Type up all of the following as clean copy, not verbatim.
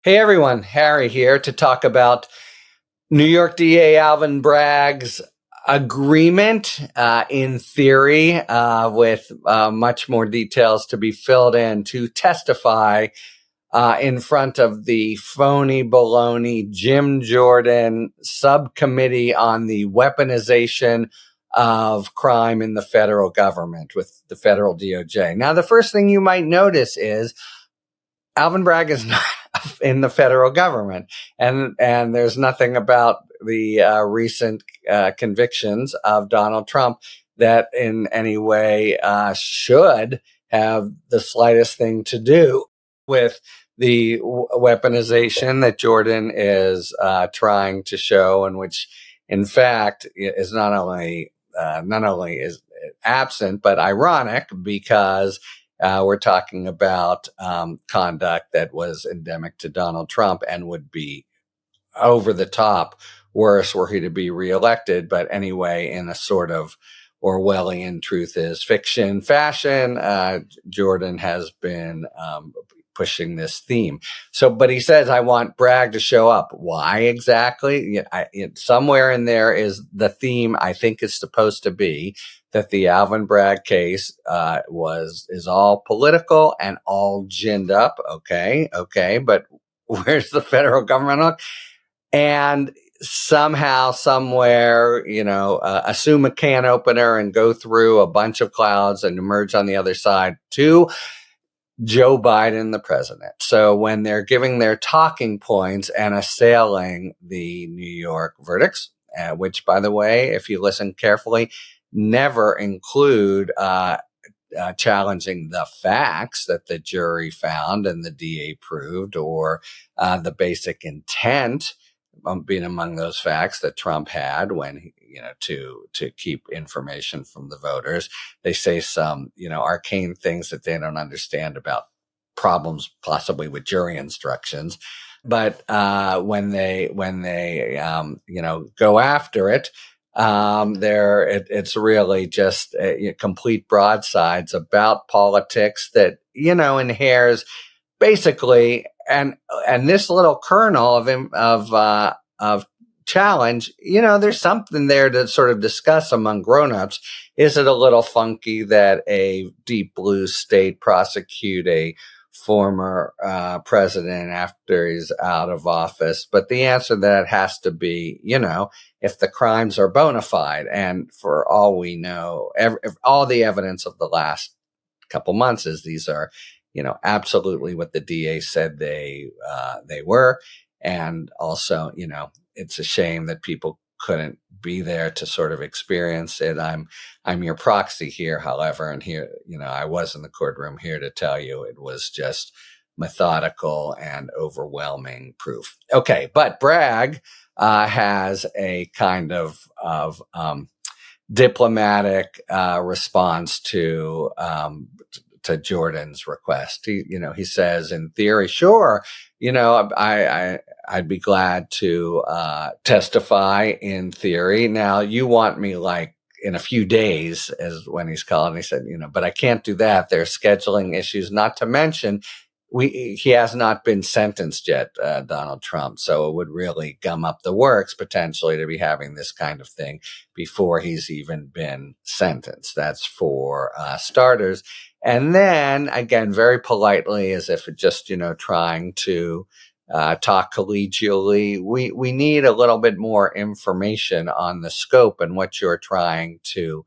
Hey everyone, Harry here to talk about New York DA Alvin Bragg's agreement in theory with much more details to be filled in to testify in front of the phony baloney Jim Jordan subcommittee on the weaponization of crime in the federal government with the federal DOJ. Now, the first thing you might notice is Alvin Bragg is not in the federal government, and there's nothing about the recent convictions of Donald Trump that in any way should have the slightest thing to do with the weaponization that Jordan is trying to show, and which, in fact, is not only is absent but ironic because we're talking about conduct that was endemic to Donald Trump and would be over the top worse were he to be reelected. But anyway, in a sort of Orwellian truth is fiction fashion, Jordan has been pushing this theme. But he says, I want Bragg to show up. Why exactly? Somewhere in there is the theme I think is supposed to be that the Alvin Bragg case is all political and all ginned up. Okay, but where's the federal government look? And somehow, somewhere, assume a can opener and go through a bunch of clouds and emerge on the other side to Joe Biden, the president. So when they're giving their talking points and assailing the New York verdicts, which, by the way, if you listen carefully, never include challenging the facts that the jury found and the DA proved, or the basic intent being among those facts that Trump had when to keep information from the voters. They say some arcane things that they don't understand about problems possibly with jury instructions. But when they go after it, it's really just complete broadsides about politics that inheres basically, and this little kernel of challenge. There's something there to sort of discuss among grown-ups. Is it a little funky that a deep blue state prosecute a former president after he's out of office? But the answer to that has to be, if the crimes are bona fide. And for all we know, all the evidence of the last couple months is these are, absolutely what the DA said they were. And also, it's a shame that people couldn't be there to sort of experience it. I'm your proxy here, however, and here, I was in the courtroom here to tell you it was just methodical and overwhelming proof. Okay, but Bragg has a kind of diplomatic response to Jordan's request. He says, in theory, sure, I'd be glad to testify in theory. Now, you want me like in a few days, as when he's called. And he said, but I can't do that. There's scheduling issues, not to mention he has not been sentenced yet, Donald Trump. So it would really gum up the works potentially to be having this kind of thing before he's even been sentenced. That's for starters. And then again, very politely, as if just, trying to talk collegially, we need a little bit more information on the scope and what you're trying to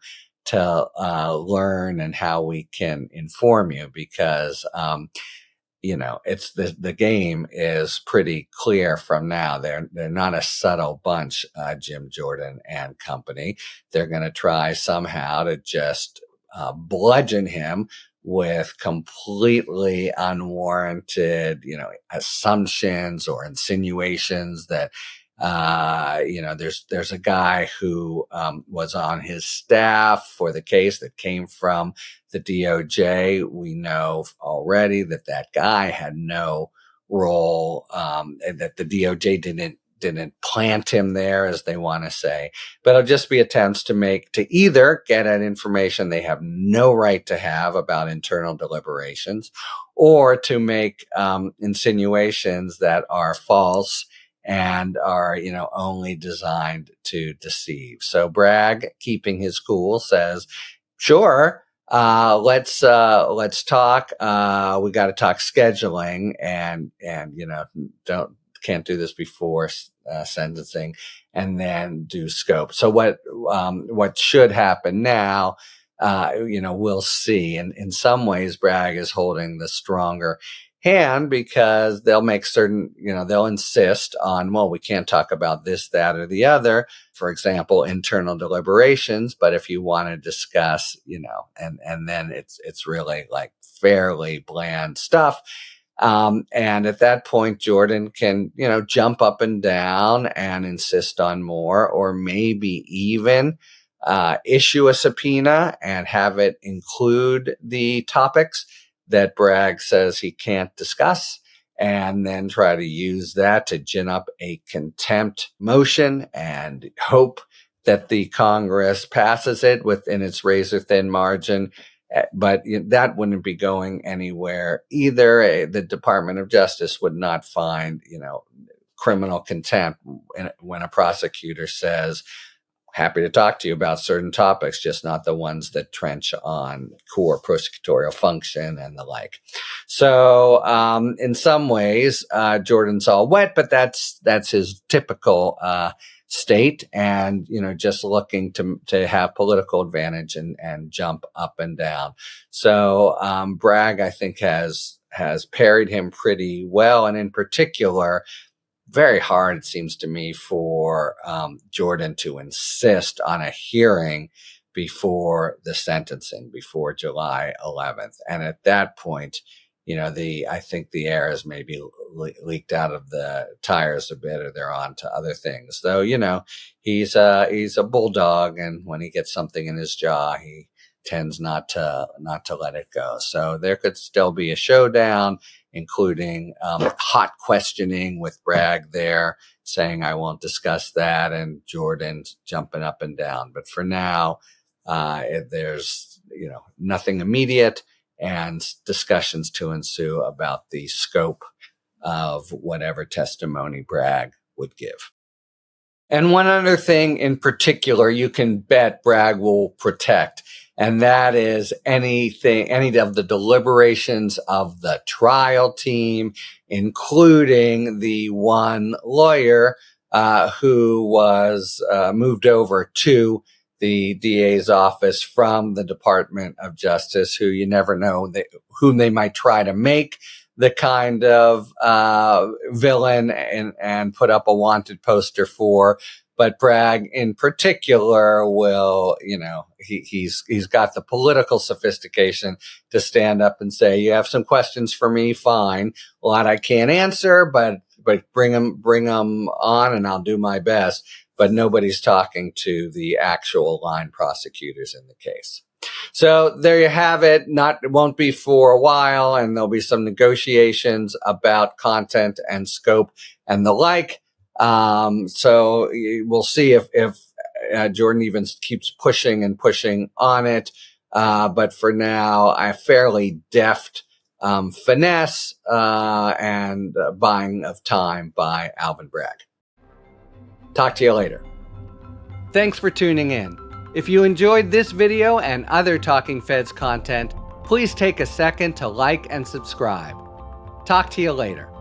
learn and how we can inform you, because it's the game is pretty clear from now. They're not a subtle bunch, Jim Jordan and company. They're going to try somehow to just bludgeon him with completely unwarranted, assumptions or insinuations that, there's a guy who was on his staff for the case that came from the DOJ. We know already that guy had no role, and that the DOJ didn't plant him there, as they want to say, but it'll just be attempts to either get at information they have no right to have about internal deliberations, or to make insinuations that are false and are, only designed to deceive. So Bragg, keeping his cool, says, sure, let's talk. We got to talk scheduling and, can't do this before sentencing, and then do scope. So what should happen now, we'll see. And in some ways, Bragg is holding the stronger hand, because they'll make certain, they'll insist on, well, we can't talk about this, that, or the other. For example, internal deliberations. But if you want to discuss, and then it's really like fairly bland stuff. And at that point, Jordan can, jump up and down and insist on more, or maybe even issue a subpoena and have it include the topics that Bragg says he can't discuss, and then try to use that to gin up a contempt motion and hope that the Congress passes it within its razor-thin margin. But that wouldn't be going anywhere either. The Department of Justice would not find, criminal contempt when a prosecutor says, happy to talk to you about certain topics, just not the ones that trench on core prosecutorial function and the like. So in some ways, Jordan's all wet, but that's his typical state, and just looking to have political advantage and jump up and down. So Bragg, I think, has parried him pretty well, and in particular, very hard, it seems to me, for Jordan to insist on a hearing before the sentencing, before July 11th. And at that point, I think the air has maybe leaked out of the tires a bit, or they're on to other things. Though, he's a bulldog, and when he gets something in his jaw, he tends not to let it go. So there could still be a showdown, including hot questioning with Bragg there saying, I won't discuss that, and Jordan jumping up and down. But for now, there's nothing immediate, and discussions to ensue about the scope of whatever testimony Bragg would give. And one other thing in particular you can bet Bragg will protect, and that is any of the deliberations of the trial team, including the one lawyer who was moved over to the DA's office from the Department of Justice, who you never know whom they might try to make the kind of villain and put up a wanted poster for. But Bragg in particular will, he's got the political sophistication to stand up and say, you have some questions for me, fine. A lot I can't answer, but bring them on and I'll do my best. But nobody's talking to the actual line prosecutors in the case. So there you have it. It won't be for a while, and there'll be some negotiations about content and scope and the like. So we'll see if Jordan even keeps pushing on it. But for now, a fairly deft finesse and buying of time by Alvin Bragg. Talk to you later. Thanks for tuning in. If you enjoyed this video and other Talking Feds content, please take a second to like and subscribe. Talk to you later.